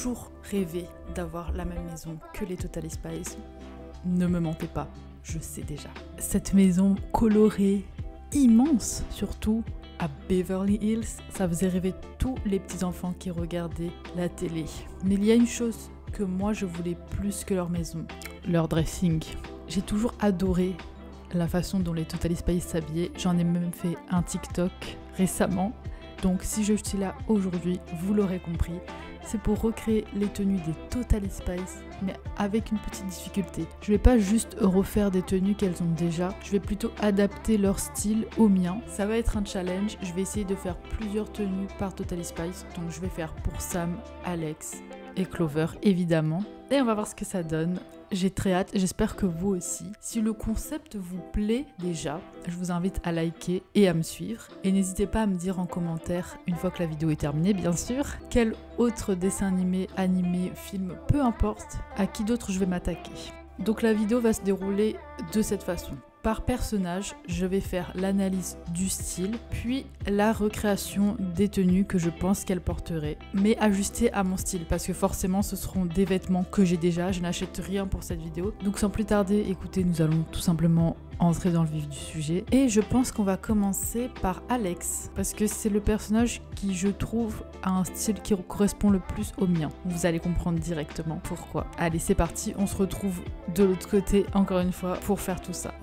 toujours rêvé d'avoir la même maison que les Totally Spice. Ne me mentez pas, je sais déjà. Cette maison colorée, immense surtout, à Beverly Hills, ça faisait rêver tous les petits enfants qui regardaient la télé. Mais il y a une chose que moi je voulais plus que leur maison, leur dressing. J'ai toujours adoré la façon dont les Totally Spice s'habillaient. J'en ai même fait un TikTok récemment. Donc si je suis là aujourd'hui, vous l'aurez compris, c'est pour recréer les tenues des Totally Spice, mais avec une petite difficulté. Je vais pas juste refaire des tenues qu'elles ont déjà, je vais plutôt adapter leur style au mien. Ça va être un challenge, je vais essayer de faire plusieurs tenues par Totally Spice, donc je vais faire pour Sam, Alex et Clover évidemment. Et on va voir ce que ça donne. J'ai très hâte, j'espère que vous aussi. Si le concept vous plaît déjà, je vous invite à liker et à me suivre. Et n'hésitez pas à me dire en commentaire, une fois que la vidéo est terminée bien sûr, quel autre dessin animé, film, peu importe, à qui d'autre je vais m'attaquer. Donc la vidéo va se dérouler de cette façon. Par personnage, je vais faire l'analyse du style, puis la recréation des tenues que je pense qu'elle porterait, mais ajustées à mon style, parce que forcément ce seront des vêtements que j'ai déjà, je n'achète rien pour cette vidéo. Donc sans plus tarder, écoutez, nous allons tout simplement entrer dans le vif du sujet. Et je pense qu'on va commencer par Alex, parce que c'est le personnage qui, je trouve, a un style qui correspond le plus au mien. Vous allez comprendre directement pourquoi. Allez, c'est parti, on se retrouve de l'autre côté, encore une fois, pour faire tout ça.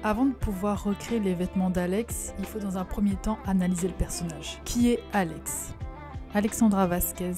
Avant de pouvoir recréer les vêtements d'Alex, il faut dans un premier temps analyser le personnage. Qui est Alex? Alexandra Vasquez,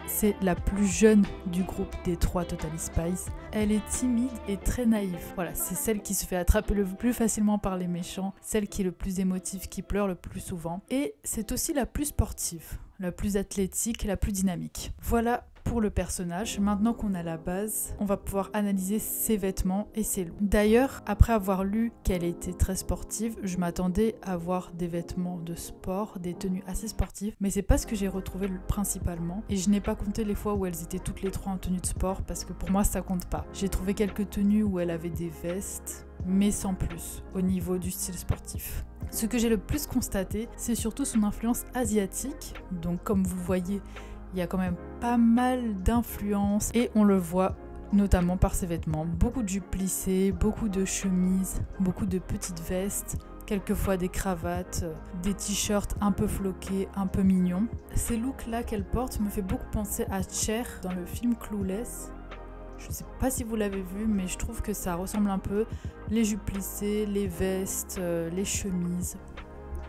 c'est la plus jeune du groupe des 3 Totally Spice. Elle est timide et très naïve. Voilà, c'est celle qui se fait attraper le plus facilement par les méchants, celle qui est le plus émotive, qui pleure le plus souvent. Et c'est aussi la plus sportive, la plus athlétique, la plus dynamique. Voilà pour le personnage. Maintenant qu'on a la base, on va pouvoir analyser ses vêtements et ses looks. D'ailleurs, après avoir lu qu'elle était très sportive, je m'attendais à voir des vêtements de sport, des tenues assez sportives, mais c'est pas ce que j'ai retrouvé principalement. Et je n'ai pas compté les fois où elles étaient toutes les 3 en tenue de sport, parce que pour moi ça compte pas. J'ai trouvé quelques tenues où elle avait des vestes, mais sans plus, au niveau du style sportif. Ce que j'ai le plus constaté, c'est surtout son influence asiatique. Donc comme vous voyez, il y a quand même pas mal d'influence et on le voit notamment par ses vêtements. Beaucoup de jupes plissées, beaucoup de chemises, beaucoup de petites vestes, quelquefois des cravates, des t-shirts un peu floqués, un peu mignons. Ces looks-là qu'elle porte me fait beaucoup penser à Cher dans le film Clueless. Je ne sais pas si vous l'avez vu, mais je trouve que ça ressemble un peu. Les jupes plissées, les vestes, les chemises.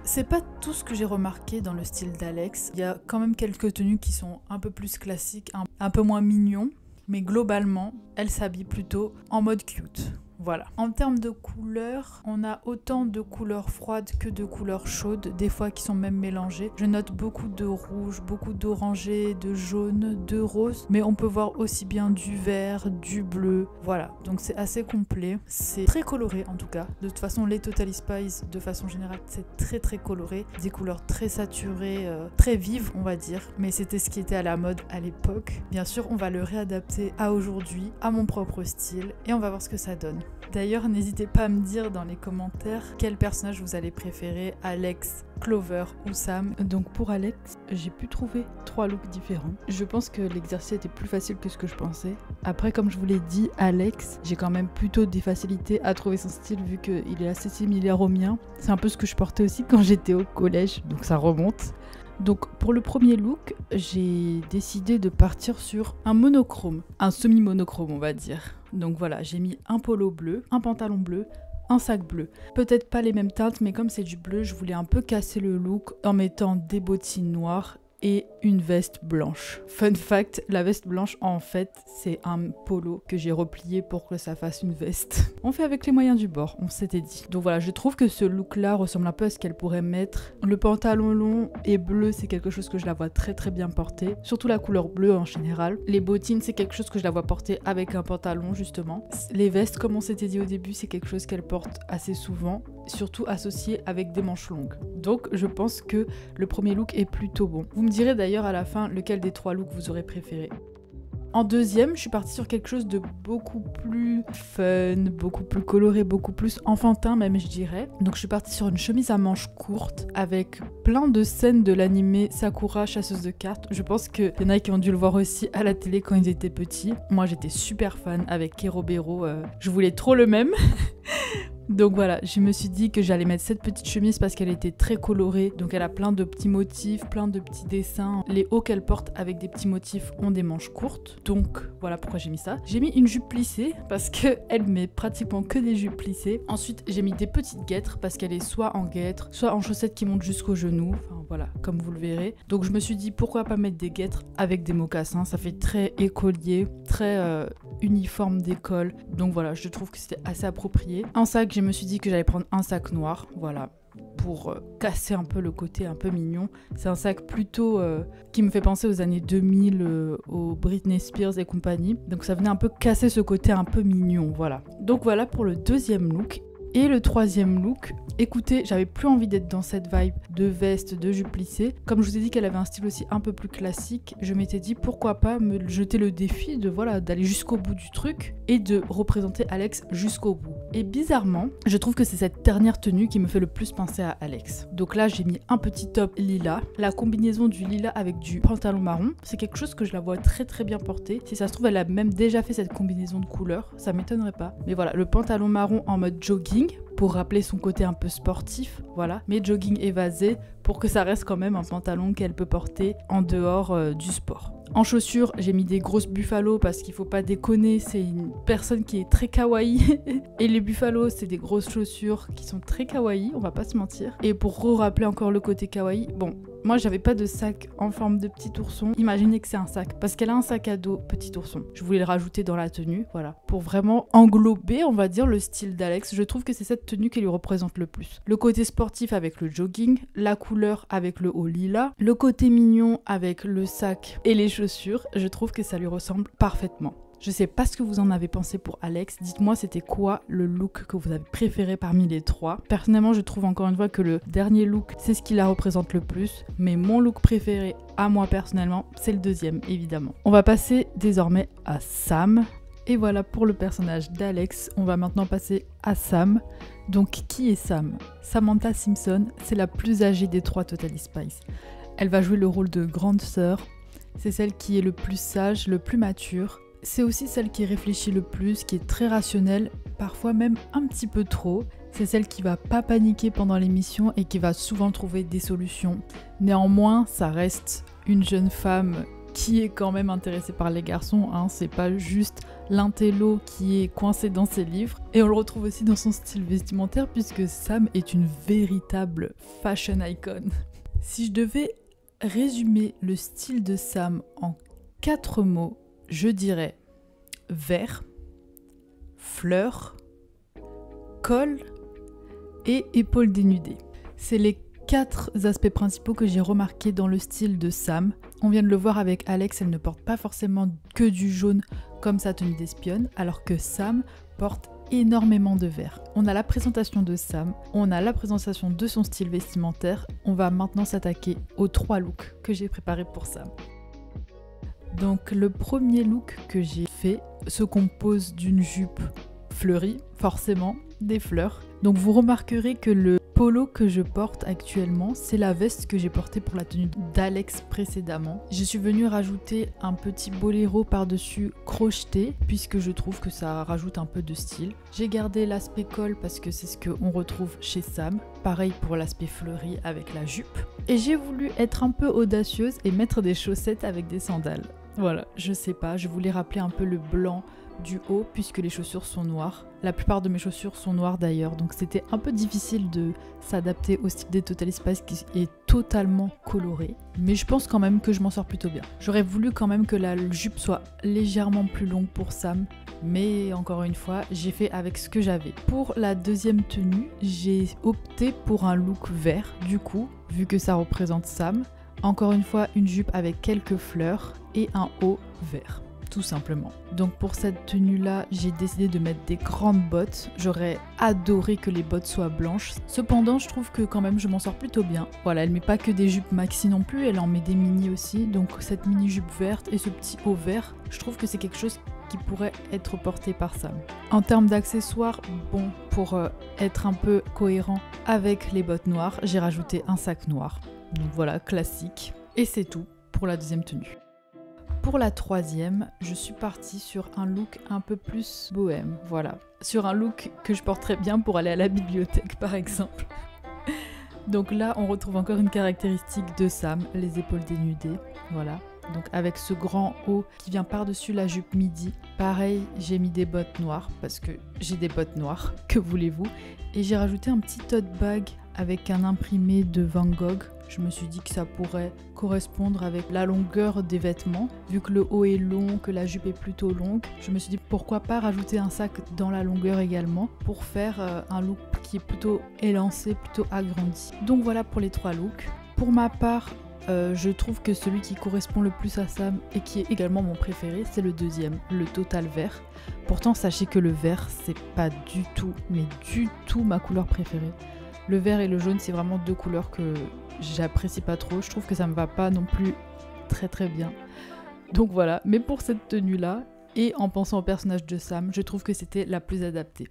C'est pas tout ce que j'ai remarqué dans le style d'Alex. Il y a quand même quelques tenues qui sont un peu plus classiques, un peu moins mignons. Mais globalement, elle s'habille plutôt en mode cute. Voilà. En termes de couleurs, on a autant de couleurs froides que de couleurs chaudes, des fois qui sont même mélangées. Je note beaucoup de rouge, beaucoup d'orangé, de jaune, de rose, mais on peut voir aussi bien du vert, du bleu. Voilà, donc c'est assez complet. C'est très coloré en tout cas. De toute façon, les Totally Spice, de façon générale, c'est très coloré. Des couleurs très saturées, très vives, on va dire. Mais c'était ce qui était à la mode à l'époque. Bien sûr, on va le réadapter à aujourd'hui, à mon propre style, et on va voir ce que ça donne. D'ailleurs, n'hésitez pas à me dire dans les commentaires quel personnage vous allez préférer, Alex, Clover ou Sam. Donc pour Alex, j'ai pu trouver 3 looks différents. Je pense que l'exercice était plus facile que ce que je pensais. Après, comme je vous l'ai dit, Alex, j'ai quand même plutôt des facilités à trouver son style vu qu'il est assez similaire au mien. C'est un peu ce que je portais aussi quand j'étais au collège, donc ça remonte. Donc pour le premier look, j'ai décidé de partir sur un monochrome, un semi-monochrome on va dire. Donc voilà, j'ai mis un polo bleu, un pantalon bleu, un sac bleu. Peut-être pas les mêmes teintes, mais comme c'est du bleu, je voulais un peu casser le look en mettant des bottines noires et une veste blanche. Fun fact, la veste blanche en fait c'est un polo que j'ai replié pour que ça fasse une veste. On fait avec les moyens du bord, on s'était dit. Donc voilà, je trouve que ce look là ressemble un peu à ce qu'elle pourrait mettre. Le pantalon long et bleu c'est quelque chose que je la vois très bien porter, surtout la couleur bleue en général. Les bottines c'est quelque chose que je la vois porter avec un pantalon justement. Les vestes comme on s'était dit au début c'est quelque chose qu'elle porte assez souvent, surtout associé avec des manches longues. Donc je pense que le premier look est plutôt bon. Vous me direz d'ailleurs à la fin lequel des 3 looks vous aurez préféré. En deuxième, je suis partie sur quelque chose de beaucoup plus fun, beaucoup plus coloré, beaucoup plus enfantin même je dirais. Donc je suis partie sur une chemise à manches courtes avec plein de scènes de l'animé Sakura chasseuse de cartes. Je pense qu'il y en a qui ont dû le voir aussi à la télé quand ils étaient petits. Moi j'étais super fan avec Kerobero, je voulais trop le même. Donc voilà, je me suis dit que j'allais mettre cette petite chemise parce qu'elle était très colorée. Donc elle a plein de petits motifs, plein de petits dessins. Les hauts qu'elle porte avec des petits motifs ont des manches courtes. Donc voilà pourquoi j'ai mis ça. J'ai mis une jupe plissée parce qu'elle met pratiquement que des jupes plissées. Ensuite j'ai mis des petites guêtres parce qu'elle est soit en guêtres, soit en chaussettes qui montent jusqu'aux genoux. Enfin voilà, comme vous le verrez. Donc je me suis dit pourquoi pas mettre des guêtres avec des mocassins. Ça fait très écolier, très uniforme d'école. Donc voilà, je trouve que c'était assez approprié. En sac, je me suis dit que j'allais prendre un sac noir, voilà, pour casser un peu le côté un peu mignon. C'est un sac plutôt qui me fait penser aux années 2000, aux Britney Spears et compagnie. Donc ça venait un peu casser ce côté un peu mignon, voilà. Donc voilà pour le deuxième look. Et le troisième look, écoutez, j'avais plus envie d'être dans cette vibe de veste, de jupe plissée. Comme je vous ai dit qu'elle avait un style aussi un peu plus classique, je m'étais dit pourquoi pas me jeter le défi de voilà d'aller jusqu'au bout du truc et de représenter Alex jusqu'au bout. Et bizarrement, je trouve que c'est cette dernière tenue qui me fait le plus penser à Alex. Donc là, j'ai mis un petit top lilas. La combinaison du lilas avec du pantalon marron, c'est quelque chose que je la vois très très bien porter. Si ça se trouve, elle a même déjà fait cette combinaison de couleurs, ça m'étonnerait pas. Mais voilà, le pantalon marron en mode jogging, pour rappeler son côté un peu sportif, voilà, mais jogging évasé pour que ça reste quand même un pantalon qu'elle peut porter en dehors du sport. En chaussures, j'ai mis des grosses buffalo parce qu'il faut pas déconner, c'est une personne qui est très kawaii. Et les buffalo, c'est des grosses chaussures qui sont très kawaii, on va pas se mentir. Et pour rappeler encore le côté kawaii, bon, moi j'avais pas de sac en forme de petit ourson. Imaginez que c'est un sac, parce qu'elle a un sac à dos petit ourson. Je voulais le rajouter dans la tenue, voilà, pour vraiment englober, on va dire, le style d'Alex. Je trouve que c'est cette tenue qui lui représente le plus. Le côté sportif avec le jogging, la couleur avec le haut lilas, le côté mignon avec le sac et les chaussures, je trouve que ça lui ressemble parfaitement. Je sais pas ce que vous en avez pensé pour Alex, dites-moi c'était quoi le look que vous avez préféré parmi les trois. Personnellement je trouve encore une fois que le dernier look c'est ce qui la représente le plus, mais mon look préféré à moi personnellement c'est le deuxième évidemment. On va passer désormais à Sam. Et voilà pour le personnage d'Alex, on va maintenant passer à Sam. Donc qui est Sam? Samantha Simpson, c'est la plus âgée des trois Totally Spice. Elle va jouer le rôle de grande sœur, c'est celle qui est le plus sage, le plus mature. C'est aussi celle qui réfléchit le plus, qui est très rationnelle, parfois même un petit peu trop. C'est celle qui va pas paniquer pendant l'émission et qui va souvent trouver des solutions. Néanmoins, ça reste une jeune femme qui est quand même intéressée par les garçons, hein. C'est pas juste l'intello qui est coincé dans ses livres. Et on le retrouve aussi dans son style vestimentaire puisque Sam est une véritable fashion icon. Si je devais résumer le style de Sam en 4 mots, je dirais vert, fleurs, col et épaules dénudées. C'est les 4 aspects principaux que j'ai remarqués dans le style de Sam. On vient de le voir avec Alex, elle ne porte pas forcément que du jaune comme sa tenue d'espionne, alors que Sam porte énormément de vert. On a la présentation de Sam, on a la présentation de son style vestimentaire. On va maintenant s'attaquer aux 3 looks que j'ai préparés pour Sam. Donc le premier look que j'ai fait se compose d'une jupe fleurie, forcément, des fleurs. Donc vous remarquerez que le polo que je porte actuellement, c'est la veste que j'ai portée pour la tenue d'Alex précédemment. Je suis venue rajouter un petit boléro par-dessus crocheté, puisque je trouve que ça rajoute un peu de style. J'ai gardé l'aspect col parce que c'est ce qu'on retrouve chez Sam. Pareil pour l'aspect fleuri avec la jupe. Et j'ai voulu être un peu audacieuse et mettre des chaussettes avec des sandales. Voilà, je sais pas, je voulais rappeler un peu le blanc du haut puisque les chaussures sont noires. La plupart de mes chaussures sont noires d'ailleurs, donc c'était un peu difficile de s'adapter au style des Totally Spice qui est totalement coloré. Mais je pense quand même que je m'en sors plutôt bien. J'aurais voulu quand même que la jupe soit légèrement plus longue pour Sam, mais encore une fois, j'ai fait avec ce que j'avais. Pour la deuxième tenue, j'ai opté pour un look vert, du coup, vu que ça représente Sam. Encore une fois, une jupe avec quelques fleurs et un haut vert. tout simplement. Donc pour cette tenue-là, j'ai décidé de mettre des grandes bottes. J'aurais adoré que les bottes soient blanches. Cependant, je trouve que quand même je m'en sors plutôt bien. Voilà, elle met pas que des jupes maxi non plus, elle en met des mini aussi. Donc cette mini jupe verte et ce petit haut vert, je trouve que c'est quelque chose qui pourrait être porté par Sam. En termes d'accessoires, bon, pour être un peu cohérent avec les bottes noires, j'ai rajouté un sac noir. Donc voilà, classique. Et c'est tout pour la deuxième tenue. Pour la troisième, je suis partie sur un look un peu plus bohème, voilà. Sur un look que je porterais bien pour aller à la bibliothèque par exemple. Donc là, on retrouve encore une caractéristique de Sam, les épaules dénudées, voilà. Donc avec ce grand haut qui vient par-dessus la jupe midi. Pareil, j'ai mis des bottes noires parce que j'ai des bottes noires, que voulez-vous. Et j'ai rajouté un petit tote bag avec un imprimé de Van Gogh. Je me suis dit que ça pourrait correspondre avec la longueur des vêtements. Vu que le haut est long, que la jupe est plutôt longue, je me suis dit pourquoi pas rajouter un sac dans la longueur également pour faire un look qui est plutôt élancé, plutôt agrandi. Donc voilà pour les 3 looks. Pour ma part, je trouve que celui qui correspond le plus à Sam et qui est également mon préféré, c'est le deuxième, le total vert. Pourtant, sachez que le vert, c'est pas du tout, mais du tout ma couleur préférée. Le vert et le jaune, c'est vraiment 2 couleurs que j'apprécie pas trop. Je trouve que ça me va pas non plus très bien. Donc voilà, mais pour cette tenue-là, et en pensant au personnage de Sam, je trouve que c'était la plus adaptée.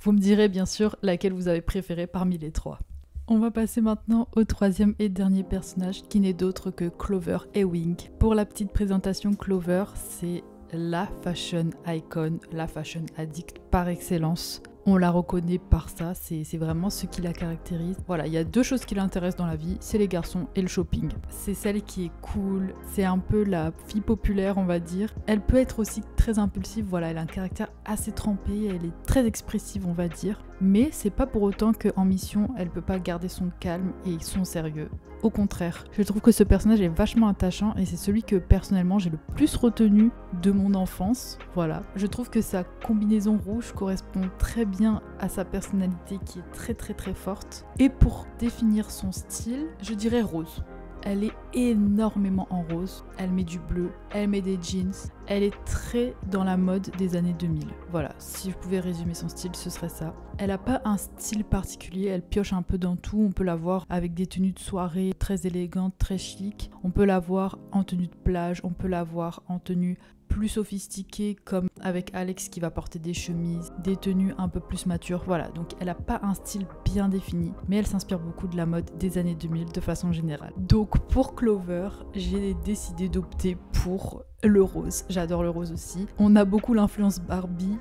Vous me direz bien sûr laquelle vous avez préférée parmi les 3. On va passer maintenant au troisième et dernier personnage qui n'est d'autre que Clover Ewing. Pour la petite présentation, Clover, c'est la fashion icon, la fashion addict par excellence. On la reconnaît par ça, c'est vraiment ce qui la caractérise. Voilà, il y a 2 choses qui l'intéressent dans la vie, c'est les garçons et le shopping. C'est celle qui est cool, c'est un peu la fille populaire on va dire. Elle peut être aussi très impulsive, voilà, elle a un caractère assez trempé, elle est très expressive on va dire. Mais c'est pas pour autant qu'en mission, elle peut pas garder son calme et son sérieux. Au contraire, je trouve que ce personnage est vachement attachant et c'est celui que personnellement j'ai le plus retenu de mon enfance. Voilà, je trouve que sa combinaison rouge correspond très bien à sa personnalité qui est très forte. Et pour définir son style, je dirais rose. Elle est énormément en rose, elle met du bleu, elle met des jeans, elle est très dans la mode des années 2000. Voilà, si je pouvais résumer son style, ce serait ça. Elle n'a pas un style particulier, elle pioche un peu dans tout. On peut la voir avec des tenues de soirée très élégantes, très chic. On peut la voir en tenue de plage, on peut la voir en tenue plus sophistiquée comme avec Alex qui va porter des chemises, des tenues un peu plus matures, voilà. Donc elle n'a pas un style bien défini, mais elle s'inspire beaucoup de la mode des années 2000 de façon générale. Donc pour Clover, j'ai décidé d'opter pour le rose. J'adore le rose aussi. On a beaucoup l'influence Barbie,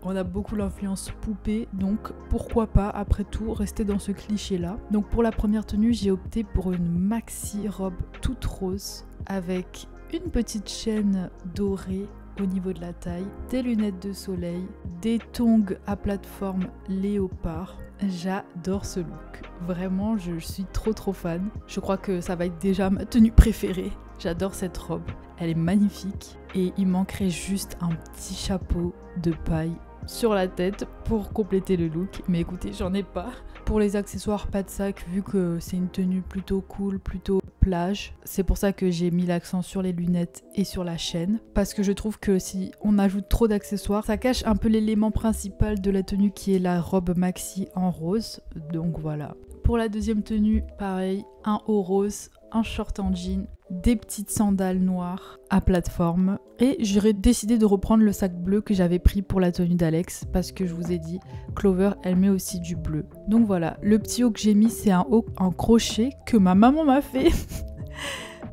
on a beaucoup l'influence poupée, donc pourquoi pas après tout rester dans ce cliché là. Donc pour la première tenue, j'ai opté pour une maxi robe toute rose avec une petite chaîne dorée au niveau de la taille, des lunettes de soleil, des tongs à plateforme léopard. J'adore ce look. Vraiment, je suis trop fan. Je crois que ça va être déjà ma tenue préférée. J'adore cette robe. Elle est magnifique et il manquerait juste un petit chapeau de paille sur la tête pour compléter le look. Mais écoutez, j'en ai pas. Pour les accessoires, pas de sac vu que c'est une tenue plutôt cool, plutôt plage. C'est pour ça que j'ai mis l'accent sur les lunettes et sur la chaîne. Parce que je trouve que si on ajoute trop d'accessoires, ça cache un peu l'élément principal de la tenue qui est la robe maxi en rose. Donc voilà. Pour la deuxième tenue, pareil, un haut rose, un short en jean, des petites sandales noires à plateforme. Et j'aurais décidé de reprendre le sac bleu que j'avais pris pour la tenue d'Alex parce que je vous ai dit, Clover, elle met aussi du bleu. Donc voilà, le petit haut que j'ai mis, c'est un haut en crochet que ma maman m'a fait.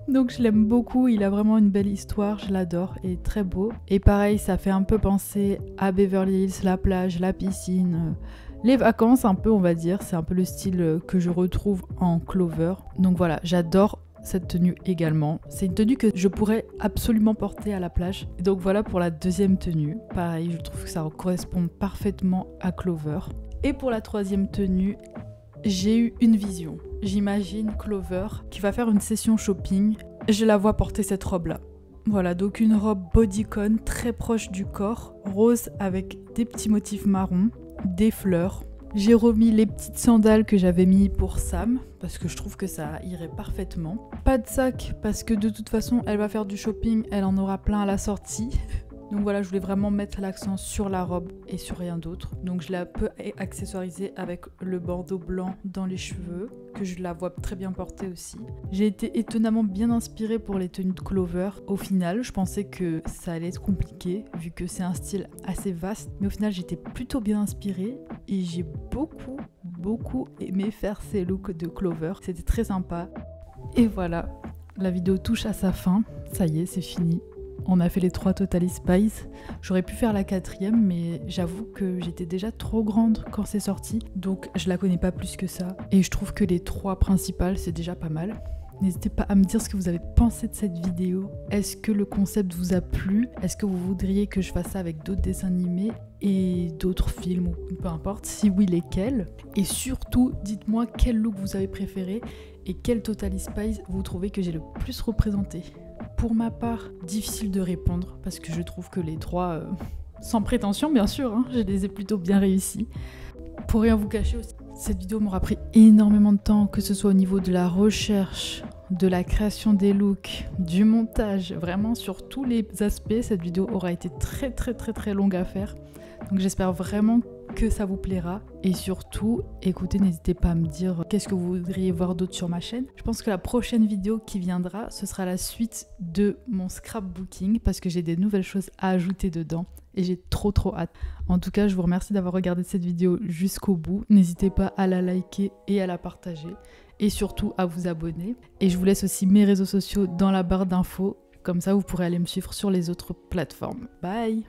Donc je l'aime beaucoup, il a vraiment une belle histoire, je l'adore et très beau. Et pareil, ça fait un peu penser à Beverly Hills, la plage, la piscine, les vacances un peu on va dire. C'est un peu le style que je retrouve en Clover. Donc voilà, j'adore cette tenue également. C'est une tenue que je pourrais absolument porter à la plage. Donc voilà pour la deuxième tenue. Pareil, je trouve que ça correspond parfaitement à Clover. Et pour la troisième tenue, j'ai eu une vision. J'imagine Clover qui va faire une session shopping. Je la vois porter cette robe-là. Voilà, donc une robe bodycon très proche du corps, rose avec des petits motifs marrons, des fleurs, J'ai remis les petites sandales que j'avais mis pour Sam, parce que je trouve que ça irait parfaitement. Pas de sac, parce que de toute façon, elle va faire du shopping, elle en aura plein à la sortie. Donc voilà, je voulais vraiment mettre l'accent sur la robe et sur rien d'autre. Donc je l'ai un peu accessorisée avec le bandeau blanc dans les cheveux, que je la vois très bien porter aussi. J'ai été étonnamment bien inspirée pour les tenues de Clover. Au final, je pensais que ça allait être compliqué, vu que c'est un style assez vaste. Mais au final, j'étais plutôt bien inspirée et j'ai beaucoup aimé faire ces looks de Clover. C'était très sympa. Et voilà, la vidéo touche à sa fin. Ça y est, c'est fini. On a fait les 3 Totally Spies. J'aurais pu faire la 4e, mais j'avoue que j'étais déjà trop grande quand c'est sorti. Donc je la connais pas plus que ça. Et je trouve que les 3 principales, c'est déjà pas mal. N'hésitez pas à me dire ce que vous avez pensé de cette vidéo. Est-ce que le concept vous a plu? Est-ce que vous voudriez que je fasse ça avec d'autres dessins animés et d'autres films ou peu importe? Si oui, lesquels? Et surtout, dites-moi quel look vous avez préféré et quel Totally Spies vous trouvez que j'ai le plus représenté. Pour ma part, difficile de répondre parce que je trouve que les 3, sans prétention bien sûr, hein, je les ai plutôt bien réussis. Pour rien vous cacher aussi, cette vidéo m'aura pris énormément de temps, que ce soit au niveau de la recherche, de la création des looks, du montage, vraiment sur tous les aspects, cette vidéo aura été très longue à faire. Donc j'espère vraiment que ça vous plaira et surtout, écoutez, n'hésitez pas à me dire qu'est-ce que vous voudriez voir d'autre sur ma chaîne. Je pense que la prochaine vidéo qui viendra, ce sera la suite de mon scrapbooking parce que j'ai des nouvelles choses à ajouter dedans et j'ai trop hâte. En tout cas, je vous remercie d'avoir regardé cette vidéo jusqu'au bout. N'hésitez pas à la liker et à la partager et surtout à vous abonner. Et je vous laisse aussi mes réseaux sociaux dans la barre d'infos. Comme ça, vous pourrez aller me suivre sur les autres plateformes. Bye!